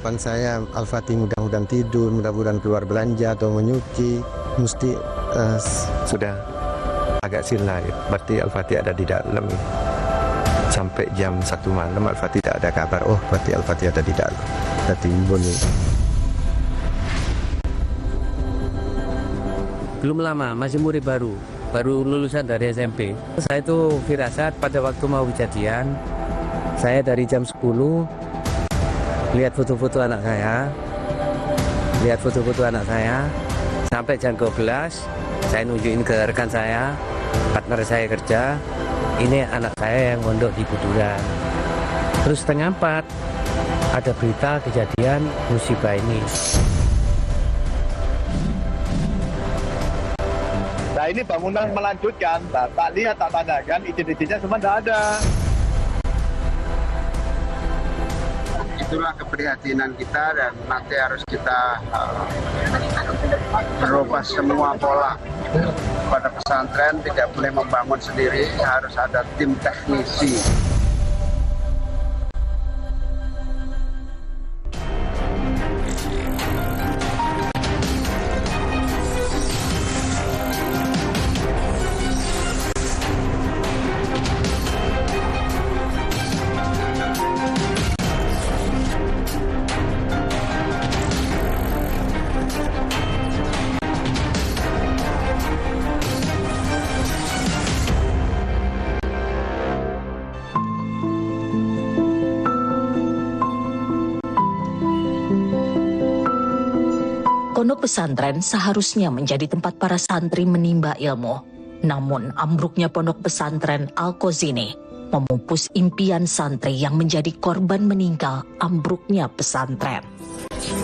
harapan saya Al-Fatih mudah-mudahan tidur, mudah-mudahan keluar belanja atau menyuci, mesti sudah agak sinar, berarti Al-Fatih ada di dalam. Sampai jam 1 malam Al-Fatih tak ada kabar, oh berarti Al-Fatih ada di dalam. Kita timbul nih. Belum lama, masih murid baru lulusan dari SMP. Saya itu firasat pada waktu mau kejadian, saya dari jam 10 lihat foto-foto anak saya, sampai jam 12 saya nunjukin ke rekan saya, partner saya kerja, ini anak saya yang mondok di Buduran. Terus setengah 4 ada berita kejadian musibah ini. Nah ini bangunan melanjutkan, tak lihat, tak tandakan, izin-izinnya semua tidak ada. Itulah keprihatinan kita dan nanti harus kita berubah semua pola. Pada pesantren tidak boleh membangun sendiri, harus ada tim teknisi. Pondok pesantren seharusnya menjadi tempat para santri menimba ilmu. Namun ambruknya pondok pesantren Al-Qazini memupus impian santri yang menjadi korban meninggal ambruknya pesantren.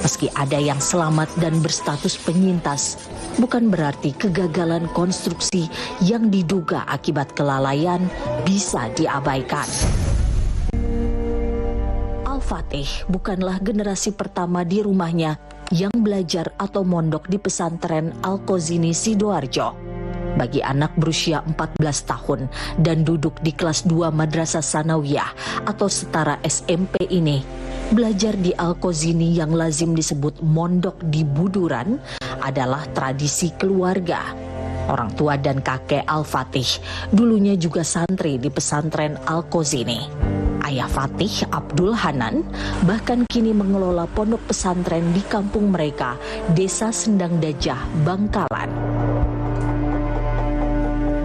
Meski ada yang selamat dan berstatus penyintas, bukan berarti kegagalan konstruksi yang diduga akibat kelalaian bisa diabaikan. Al-Fatih bukanlah generasi pertama di rumahnya yang belajar atau mondok di pesantren Al-Qazini Sidoarjo. Bagi anak berusia 14 tahun dan duduk di kelas 2 Madrasah Sanawiyah atau setara SMP ini, belajar di Al-Qazini yang lazim disebut mondok di Buduran adalah tradisi keluarga. Orang tua dan kakek Al-Fatih dulunya juga santri di pesantren Al-Qazini. Ayah Fatih, Abdul Hanan, bahkan kini mengelola pondok pesantren di kampung mereka, Desa Sendang Dajah, Bangkalan.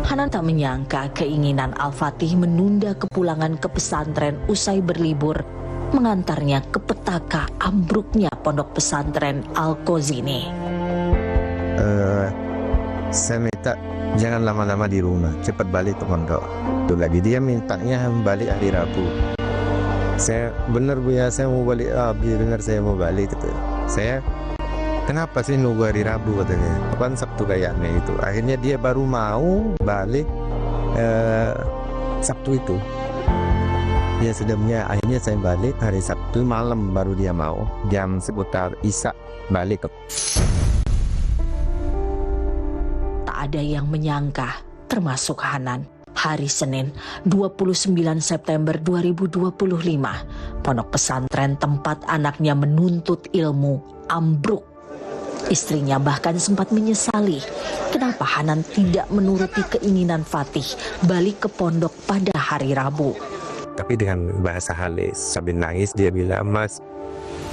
Hanan tak menyangka keinginan Al-Fatih menunda kepulangan ke pesantren usai berlibur mengantarnya ke petaka ambruknya pondok pesantren Al-Qazini. Saya minta jangan lama-lama di rumah, cepat balik ke pondok. Itu lagi dia mintanya balik hari Rabu. Saya benar Bu ya, saya mau balik, benar saya mau balik gitu. Saya kenapa sih nunggu hari Rabu katanya, kan Sabtu kayaknya itu. Akhirnya dia baru mau balik Sabtu itu. Ya sedemnya akhirnya saya balik hari Sabtu malam baru dia mau, jam seputar Isya balik ke. Tak ada yang menyangka, termasuk Hanan. Hari Senin 29 September 2025, pondok pesantren tempat anaknya menuntut ilmu ambruk. Istrinya bahkan sempat menyesali kenapa Hanan tidak menuruti keinginan Fatih balik ke pondok pada hari Rabu. Tapi dengan bahasa halus sambil nangis dia bilang, "Mas,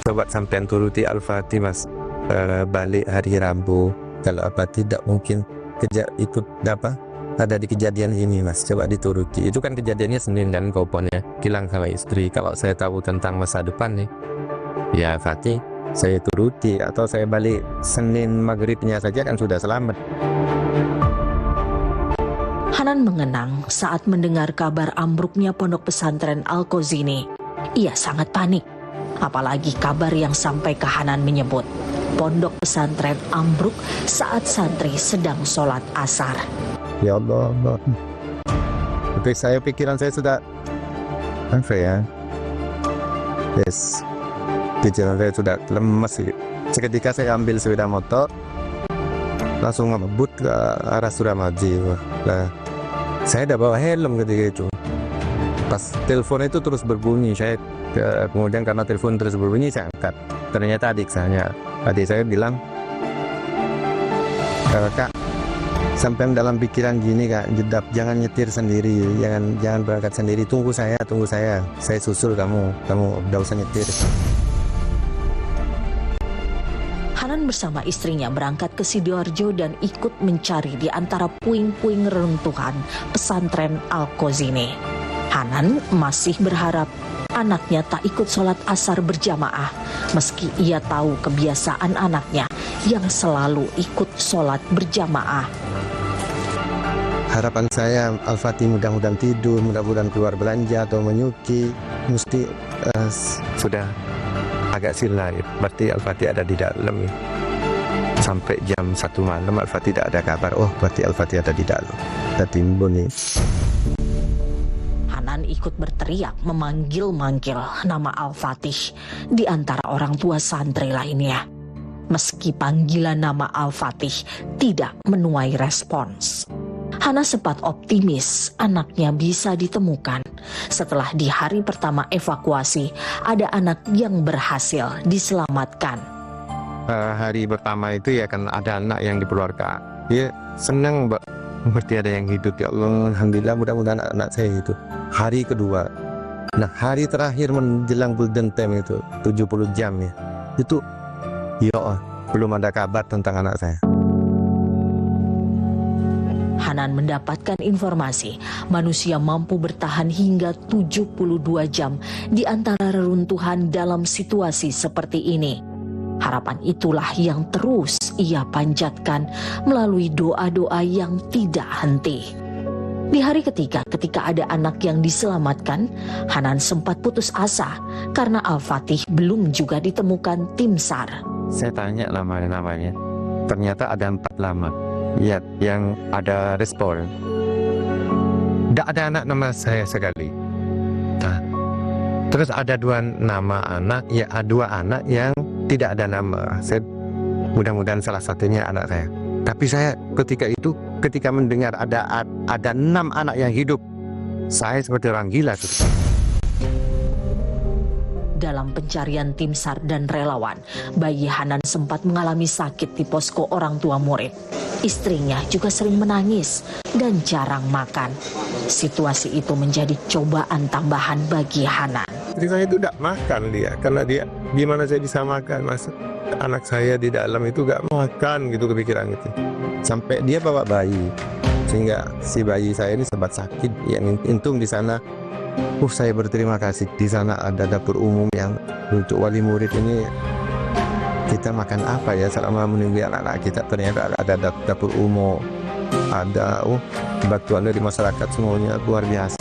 coba sampean turuti Al-Fatih Mas, balik hari Rabu. Kalau apa tidak mungkin ikut ada di kejadian ini Mas, coba dituruti." Itu kan kejadiannya Senin dan koponnya bilang sama istri, kalau saya tahu tentang masa depan nih, ya Fatih saya turuti, atau saya balik Senin maghribnya saja kan sudah selamat. Hanan mengenang saat mendengar kabar ambruknya pondok pesantren Al-Qazini. Ia sangat panik, apalagi kabar yang sampai ke Hanan menyebut pondok pesantren ambruk saat santri sedang sholat asar. Ya Allah, tapi pikiran saya sudah pikiran saya sudah lemas. Seketika saya ambil sepeda motor, langsung ngebut ke arah Suramadu. Nah, saya udah bawa helm ketika itu. Pas telepon itu terus berbunyi, saya kemudian karena telepon terus berbunyi saya angkat. Ternyata adik saya bilang, "Kak, sampai dalam pikiran gini Kak, jangan nyetir sendiri, jangan berangkat sendiri, tunggu saya, saya susul kamu udah usah nyetir." Hanan bersama istrinya berangkat ke Sidoarjo dan ikut mencari di antara puing-puing reruntuhan pesantren Al-Qazini. Hanan masih berharap anaknya tak ikut sholat asar berjamaah, meski ia tahu kebiasaan anaknya yang selalu ikut sholat berjamaah. Harapan saya Al-Fatih mudah-mudahan tidur, mudah-mudahan keluar belanja atau menyuki, mesti sudah agak silar, berarti Al-Fatih ada di dalam. Sampai jam 1 malam Al-Fatih tidak ada kabar, oh berarti Al-Fatih ada di dalam. Kita timbun nih. Hanan ikut berteriak memanggil-manggil nama Al-Fatih di antara orang tua santri lainnya. Meski panggilan nama Al-Fatih tidak menuai respons, Hana sempat optimis anaknya bisa ditemukan. Setelah di hari pertama evakuasi, ada anak yang berhasil diselamatkan. Hari pertama itu ya kan ada anak yang dikeluarkan. Dia senang berarti ada yang hidup, ya Allah, alhamdulillah, mudah-mudahan anak saya itu. Hari kedua, nah hari terakhir menjelang golden time itu 70 jam ya, itu ya Allah, belum ada kabar tentang anak saya. Hanan mendapatkan informasi manusia mampu bertahan hingga 72 jam di antara reruntuhan dalam situasi seperti ini. Harapan itulah yang terus ia panjatkan melalui doa-doa yang tidak henti. Di hari ketiga ketika ada anak yang diselamatkan, Hanan sempat putus asa karena Al-Fatih belum juga ditemukan tim SAR. Saya tanya namanya, ternyata ada 4 nama. Ya, yang ada respon. Tidak ada anak nama saya sekali. Nah, terus ada 2 nama anak, ya 2 anak yang tidak ada nama. Saya mudah-mudahan salah satunya anak saya. Tapi saya ketika mendengar ada 6 anak yang hidup, saya seperti orang gila. Dalam pencarian tim SAR dan relawan, bayi Hanan sempat mengalami sakit di posko orang tua murid. Istrinya juga sering menangis dan jarang makan. Situasi itu menjadi cobaan tambahan bagi Hanan. Jadi saya itu tidak makan dia, karena dia gimana saya bisa makan, mas? Anak saya di dalam itu gak makan gitu, kepikiran itu. Sampai dia bawa bayi, sehingga si bayi saya ini sempat sakit. Yang untung di sana, saya berterima kasih, di sana ada dapur umum yang untuk wali murid ini. Kita makan apa ya selama menunggu anak-anak kita, ternyata ada dapur umum, ada bantuan dari masyarakat, semuanya luar biasa.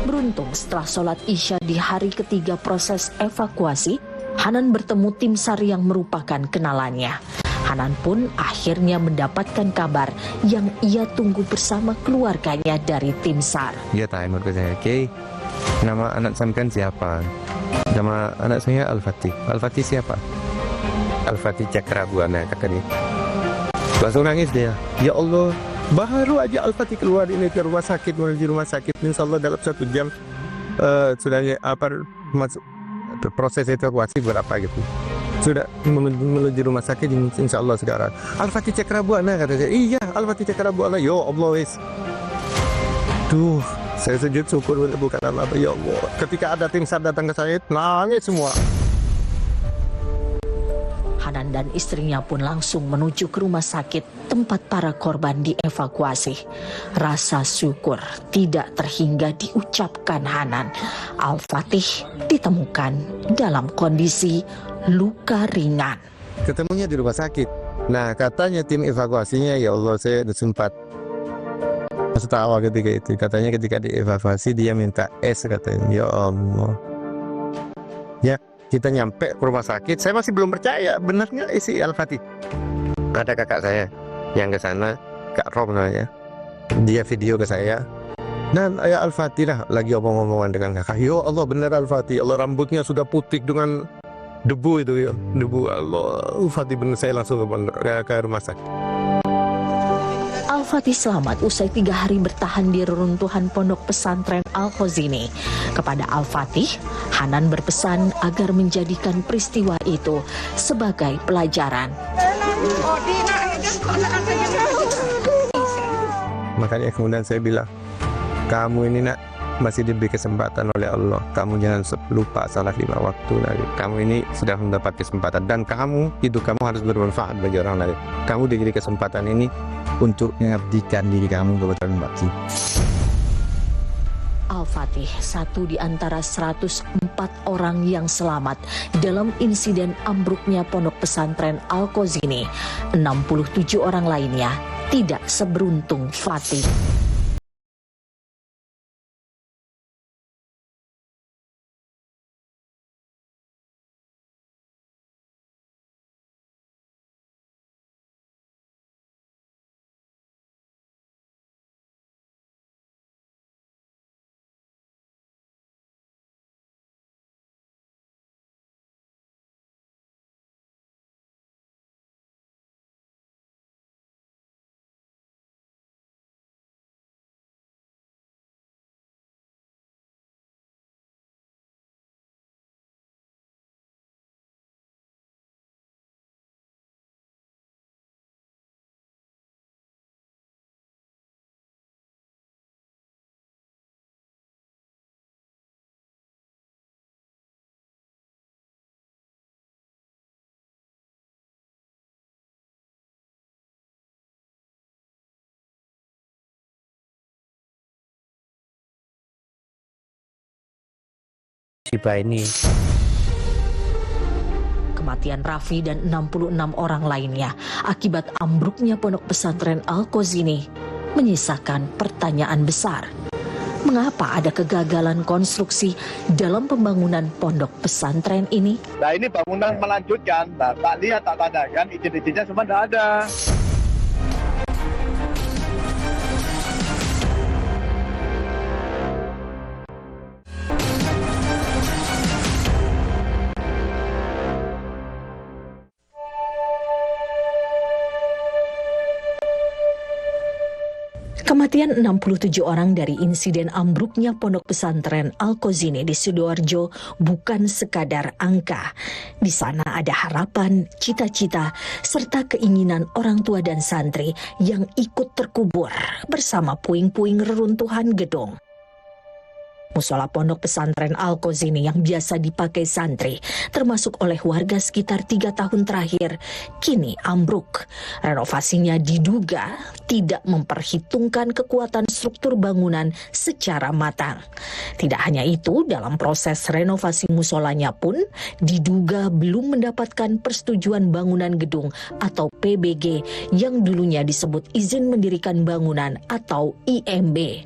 Beruntung setelah sholat Isya di hari ketiga proses evakuasi, Hanan bertemu tim SAR yang merupakan kenalannya. Hanan pun akhirnya mendapatkan kabar yang ia tunggu bersama keluarganya dari tim SAR. Dia tanya ke saya, "Oke, nama anak sampean siapa?" Nama anak saya Al-Fatih. Al-Fatih siapa? Al-Fatih Cakrabuana, kakak ini. Langsung nangis dia. Ya Allah, baru aja Al-Fatih keluar ini ke rumah sakit, menuju rumah sakit. Insya Allah dalam 1 jam sudah proses evakuasi berapa gitu. Sudah menuju rumah sakit, insya Allah sekarang. Al-Fatih Cakrabuana, kata saya. Iya, Al-Fatih Cakrabuana. Ya Allah, wis. Duh, saya sujud syukur bukan Allah, ya Allah. Ketika ada tim SAR datang ke saya, nangis semua. Hanan dan istrinya pun langsung menuju ke rumah sakit tempat para korban dievakuasi. Rasa syukur tidak terhingga diucapkan Hanan. Al-Fatih ditemukan dalam kondisi luka ringan. Ketemunya di rumah sakit. Nah, katanya tim evakuasinya, ya Allah, saya sempat tertawa ketika itu. Katanya ketika dievakuasi dia minta es, katanya. Ya Allah. Ya, kita nyampe ke rumah sakit, saya masih belum percaya, benar nggak isi Al-Fatih? Ada kakak saya yang ke sana, Kak Rom namanya. Dia video ke saya. Dan ayah Al-Fatih lah lagi omong-omongan dengan kakak. Ya Allah, benar Al-Fatih. Allah, rambutnya sudah putih dengan debu itu ya. Debu, Allah. Al-Fatih benar, saya langsung ke rumah sakit. Al-Fatih selamat usai 3 hari bertahan di reruntuhan pondok pesantren Al-Khazini. Kepada Al-Fatih, Hanan berpesan agar menjadikan peristiwa itu sebagai pelajaran. Makanya kemudian saya bilang, kamu ini nak masih diberi kesempatan oleh Allah. Kamu jangan lupa salat 5 waktu lagi. Kamu ini sudah mendapat kesempatan dan hidup kamu harus bermanfaat bagi orang lain. Kamu diberi kesempatan ini untuk mengabdikan diri kamu kepada bakti. Al-Fatih, satu di antara 104 orang yang selamat dalam insiden ambruknya pondok pesantren Al-Khazini. 67 orang lainnya tidak seberuntung Fatih. Musibah ini. Kematian Raffi dan 66 orang lainnya akibat ambruknya pondok pesantren Al-Khazini menyisakan pertanyaan besar. Mengapa ada kegagalan konstruksi dalam pembangunan pondok pesantren ini? Nah ini bangunan melanjutkan, nah, tak lihat tak tandakan, izin-izinnya semua tidak ada. Kematian 67 orang dari insiden ambruknya pondok pesantren Al-Khazini di Sidoarjo bukan sekadar angka. Di sana ada harapan, cita-cita, serta keinginan orang tua dan santri yang ikut terkubur bersama puing-puing reruntuhan gedung. Musola pondok pesantren Al-Khazini yang biasa dipakai santri, termasuk oleh warga sekitar 3 tahun terakhir, kini ambruk. Renovasinya diduga tidak memperhitungkan kekuatan struktur bangunan secara matang. Tidak hanya itu, dalam proses renovasi musolanya pun diduga belum mendapatkan persetujuan bangunan gedung atau PBG yang dulunya disebut izin mendirikan bangunan atau IMB.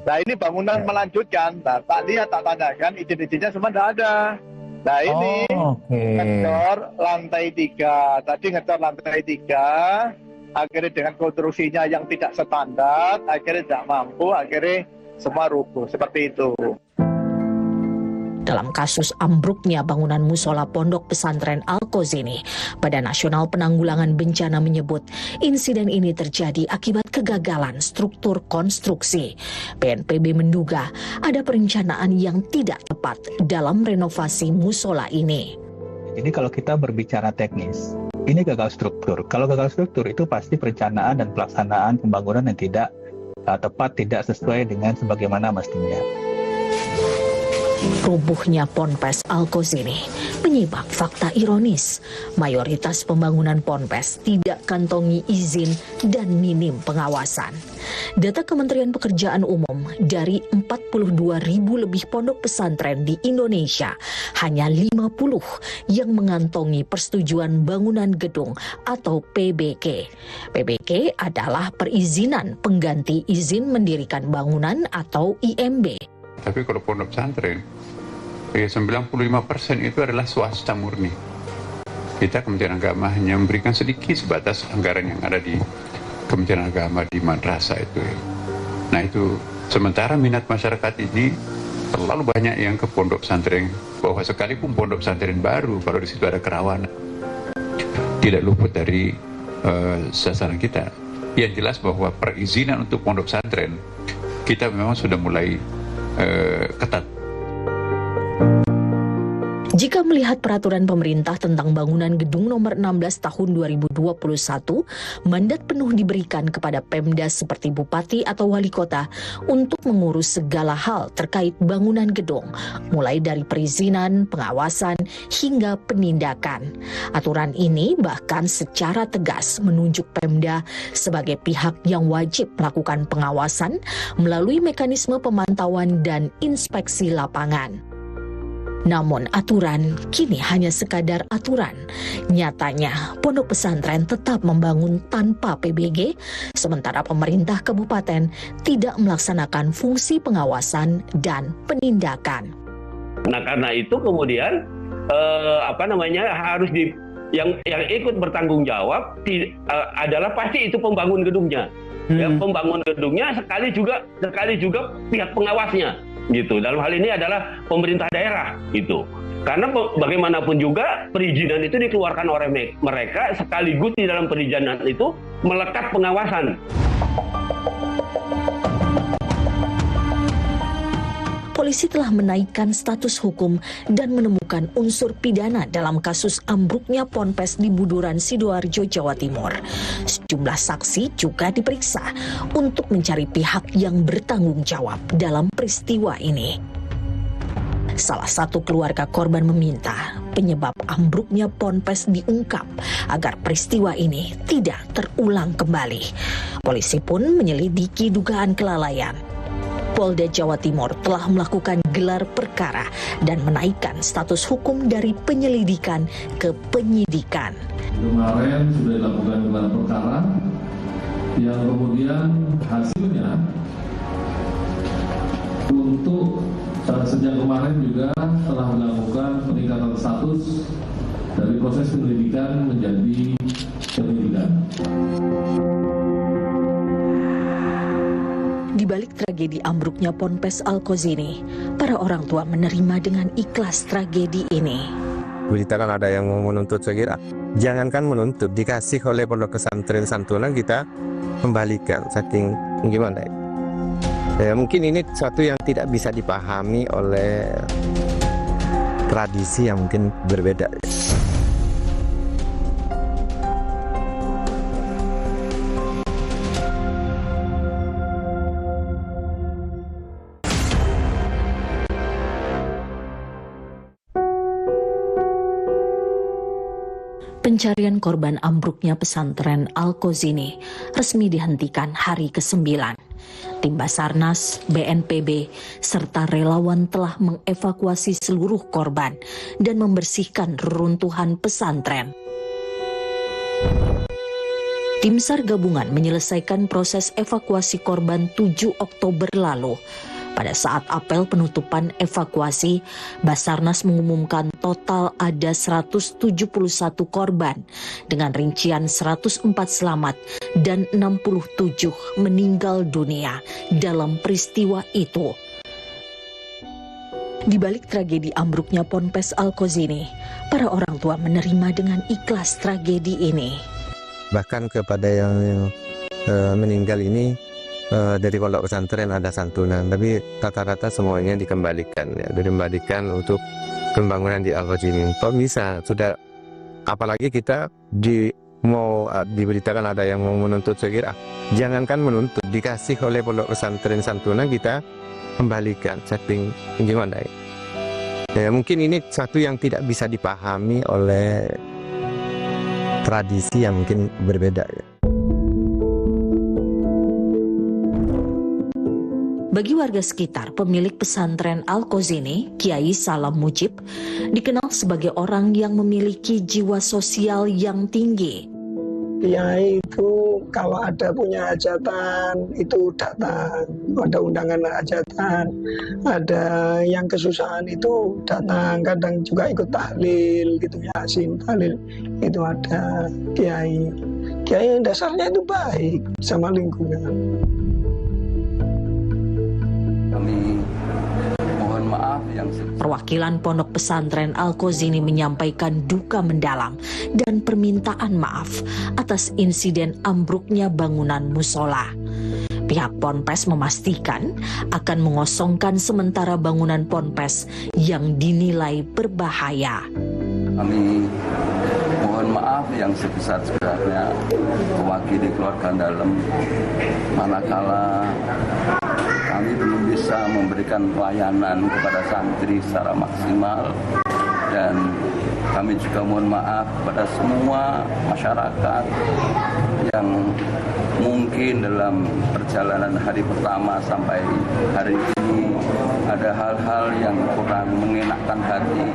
Nah ini bangunan melanjutkan, nah, tak lihat tak tandakan, izin-izinnya semua tidak ada. Nah ini ngecor lantai 3, tadi ngecor lantai 3, akhirnya dengan konstruksinya yang tidak standar, akhirnya tidak mampu, akhirnya semua rubuh, seperti itu. Dalam kasus ambruknya bangunan musola pondok pesantren Al-Khazini, Badan Nasional Penanggulangan Bencana menyebut insiden ini terjadi akibat kegagalan struktur konstruksi. BNPB menduga ada perencanaan yang tidak tepat dalam renovasi musola ini. Jadi kalau kita berbicara teknis, ini gagal struktur. Kalau gagal struktur itu pasti perencanaan dan pelaksanaan pembangunan yang tidak tepat, tidak sesuai dengan sebagaimana mestinya. Rubuhnya Ponpes Al-Khazini menyibak fakta ironis. Mayoritas pembangunan Ponpes tidak kantongi izin dan minim pengawasan. Data Kementerian Pekerjaan Umum, dari 42.000 lebih pondok pesantren di Indonesia, hanya 50 yang mengantongi persetujuan bangunan gedung atau PBG. PBG adalah perizinan pengganti izin mendirikan bangunan atau IMB. Tapi kalau pondok pesantren, 95% itu adalah swasta murni. Kita Kementerian Agama hanya memberikan sedikit sebatas anggaran yang ada di Kementerian Agama di madrasah itu. Nah itu, sementara minat masyarakat ini terlalu banyak yang ke pondok pesantren, bahwa sekalipun pondok pesantren baru, kalau di situ ada kerawanan, tidak luput dari sasaran kita. Yang jelas bahwa perizinan untuk pondok pesantren kita memang sudah mulai ketat. Jika melihat peraturan pemerintah tentang bangunan gedung nomor 16 tahun 2021, mandat penuh diberikan kepada Pemda seperti bupati atau wali kota untuk mengurus segala hal terkait bangunan gedung, mulai dari perizinan, pengawasan, hingga penindakan. Aturan ini bahkan secara tegas menunjuk Pemda sebagai pihak yang wajib melakukan pengawasan melalui mekanisme pemantauan dan inspeksi lapangan. Namun aturan kini hanya sekadar aturan. Nyatanya, pondok pesantren tetap membangun tanpa PBG, sementara pemerintah kabupaten tidak melaksanakan fungsi pengawasan dan penindakan. Nah, karena itu kemudian harus yang ikut bertanggung jawab adalah pasti itu pembangun gedungnya. Ya, pembangun gedungnya sekali juga pihak pengawasnya. Gitu. Dalam hal ini adalah pemerintah daerah gitu. Karena bagaimanapun juga perizinan itu dikeluarkan oleh mereka, sekaligus di dalam perizinan itu melekat pengawasan. Polisi telah menaikkan status hukum dan menemukan unsur pidana dalam kasus ambruknya ponpes di Buduran, Sidoarjo, Jawa Timur. Sejumlah saksi juga diperiksa untuk mencari pihak yang bertanggung jawab dalam peristiwa ini. Salah satu keluarga korban meminta penyebab ambruknya ponpes diungkap agar peristiwa ini tidak terulang kembali. Polisi pun menyelidiki dugaan kelalaian. Polda Jawa Timur telah melakukan gelar perkara dan menaikkan status hukum dari penyelidikan ke penyidikan. Kemarin sudah dilakukan gelar perkara yang kemudian hasilnya untuk sejak kemarin juga telah melakukan peningkatan status dari proses penyelidikan menjadi penyidikan. Di balik tragedi ambruknya Ponpes Al-Qazini, para orang tua menerima dengan ikhlas tragedi ini. Berita kan ada yang mau menuntut, saya kira jangankan menuntut, dikasih oleh pondok pesantren santunan kita kembalikan, saking gimana ya. Mungkin ini sesuatu yang tidak bisa dipahami oleh tradisi yang mungkin berbeda. Pencarian korban ambruknya pesantren Al-Qazini resmi dihentikan hari ke-9. Tim Basarnas, BNPB, serta relawan telah mengevakuasi seluruh korban dan membersihkan reruntuhan pesantren. Tim SAR gabungan menyelesaikan proses evakuasi korban 7 Oktober lalu. Pada saat apel penutupan evakuasi, Basarnas mengumumkan total ada 171 korban dengan rincian 104 selamat dan 67 meninggal dunia dalam peristiwa itu. Di balik tragedi ambruknya Ponpes Al-Qazini, para orang tua menerima dengan ikhlas tragedi ini. Bahkan kepada yang meninggal ini dari pondok pesantren ada santunan, tapi rata-rata semuanya dikembalikan, ya, dikembalikan untuk pembangunan di Al-Qazini. Kok bisa? Sudah, apalagi kita mau diberitakan ada yang mau menuntut, saya kira jangankan menuntut, dikasih oleh pondok pesantren santunan kita kembalikan, setting gimana ya. Mungkin ini satu yang tidak bisa dipahami oleh tradisi yang mungkin berbeda ya. Bagi warga sekitar, pemilik pesantren Al-Qazini, Kiai Salam Mujib, dikenal sebagai orang yang memiliki jiwa sosial yang tinggi. Kiai itu kalau ada punya hajatan itu datang, ada undangan hajatan, ada yang kesusahan itu datang, kadang juga ikut tahlil gitu, yasin tahlil itu ada. Kiai yang dasarnya itu baik sama lingkungan. Kami mohon maaf yang sebesar. Perwakilan Pondok Pesantren Al-Qazini menyampaikan duka mendalam dan permintaan maaf atas insiden ambruknya bangunan musola. Pihak Ponpes memastikan akan mengosongkan sementara bangunan Ponpes yang dinilai berbahaya. Kami mohon maaf yang sebesar-besarnya mewakili keluarga dalam, manakala kami belum bisa memberikan pelayanan kepada santri secara maksimal, dan kami juga mohon maaf kepada semua masyarakat yang mungkin dalam perjalanan hari pertama sampai hari ini ada hal-hal yang kurang mengenakkan hati.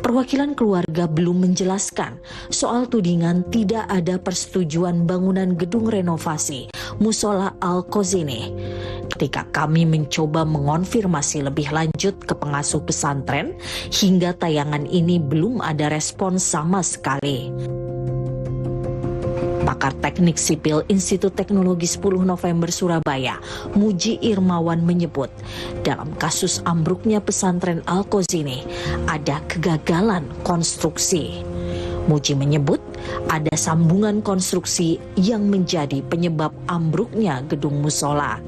Perwakilan keluarga belum menjelaskan soal tudingan tidak ada persetujuan bangunan gedung renovasi Musola Al-Qazini. Ketika kami mencoba mengonfirmasi lebih lanjut ke pengasuh pesantren, hingga tayangan ini belum ada respon sama sekali. Pakar Teknik Sipil Institut Teknologi 10 November Surabaya, Muji Irmawan menyebut, dalam kasus ambruknya pesantren Al-Qazini ada kegagalan konstruksi. Muji menyebut ada sambungan konstruksi yang menjadi penyebab ambruknya gedung musola.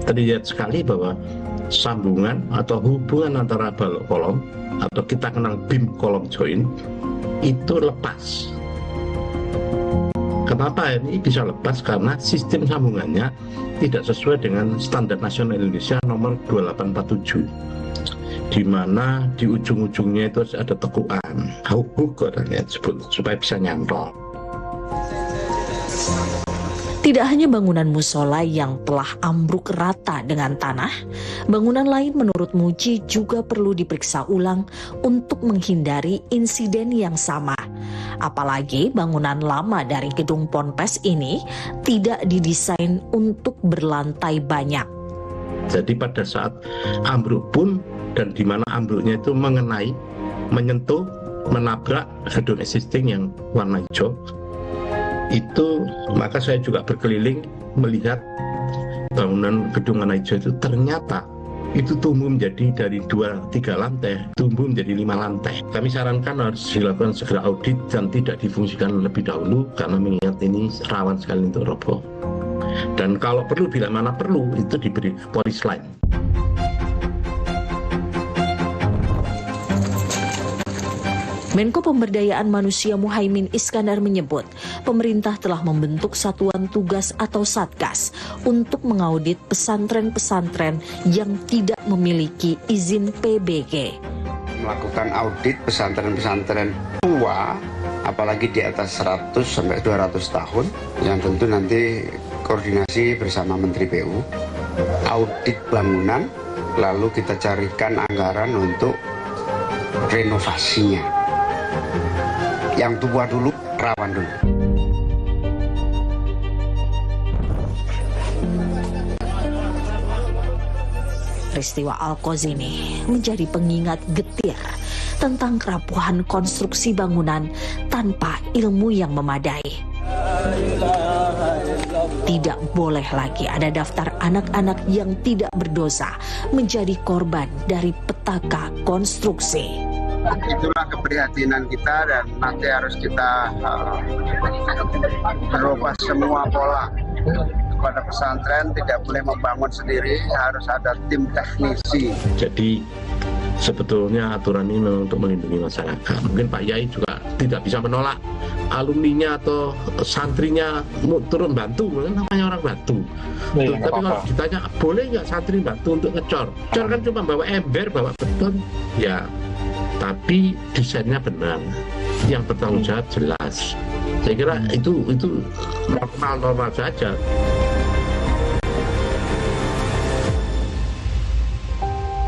Terlihat sekali bahwa sambungan atau hubungan antara balok kolom atau kita kenal beam kolom join itu lepas. Kenapa ini bisa lepas? Karena sistem sambungannya tidak sesuai dengan standar nasional Indonesia nomor 2847, di mana di ujung-ujungnya itu ada tekukan, hook katanya disebut, supaya bisa nyantol. Tidak hanya bangunan musola yang telah ambruk rata dengan tanah, bangunan lain menurut Muji juga perlu diperiksa ulang untuk menghindari insiden yang sama. Apalagi bangunan lama dari gedung Ponpes ini tidak didesain untuk berlantai banyak. Jadi pada saat ambruk pun, dan di mana ambruknya itu mengenai, menyentuh, menabrak gedung existing yang warna hijau, itu maka saya juga berkeliling melihat bangunan gedung warna hijau itu ternyata itu tumbuh menjadi dari 2-3 lantai tumbuh menjadi 5 lantai. Kami sarankan harus dilakukan segera audit dan tidak difungsikan lebih dahulu karena mengingat ini rawan sekali untuk roboh. Dan kalau perlu, bila mana perlu, itu diberi polis lain. Menko Pemberdayaan Manusia Muhaimin Iskandar menyebut, pemerintah telah membentuk satuan tugas atau satgas untuk mengaudit pesantren-pesantren yang tidak memiliki izin PBG. Melakukan audit pesantren-pesantren tua, apalagi di atas 100 sampai 200 tahun, yang tentu nanti koordinasi bersama Menteri PU, audit bangunan, lalu kita carikan anggaran untuk renovasinya. Yang tua dulu, rawan dulu. Peristiwa Al-Qazini menjadi pengingat getir tentang kerapuhan konstruksi bangunan tanpa ilmu yang memadai. Tidak boleh lagi ada daftar anak-anak yang tidak berdosa menjadi korban dari petaka konstruksi. Itulah keprihatinan kita, dan nanti harus kita merubah semua pola. Kepada pesantren tidak boleh membangun sendiri, harus ada tim teknisi. Jadi sebetulnya aturan ini memang untuk melindungi masyarakat. Mungkin Pak Yai juga tidak bisa menolak alumninya atau santrinya turun bantu, namanya orang bantu. Tapi kalau ditanya boleh nggak santri bantu untuk ngecor? Ngecor kan cuma bawa ember, bawa beton, ya. Tapi desainnya benar, yang bertanggung jawab jelas. Saya kira itu normal saja.